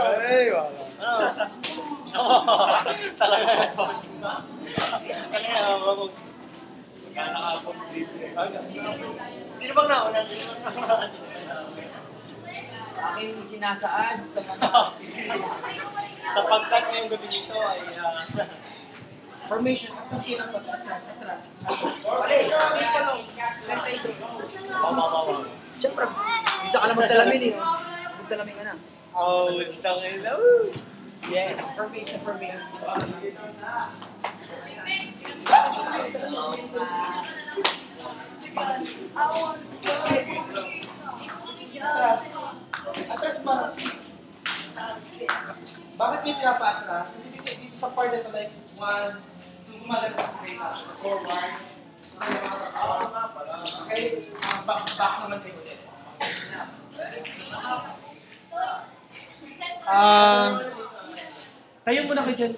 Ay, wala. Talaga na boss. Talaga na boss. Kaya naka-post dito eh. Sino bang nauna? Aking sinasaad sa mga Sa pagkat ngayong gabi dito ay formation. Atras yun ang atras. Pare, kami pa lang. Siyempre, isa ka na magsalamin eh. Magsalamin ka na. oh, tangin na. Yes. Formation. Atras ba? Bakit may pinapa-atras? Kasi dito sa part na ito, like, one, gumagano ka straight up, forward. Okay, back naman kayo ulit. Tayo muna kayo dyan.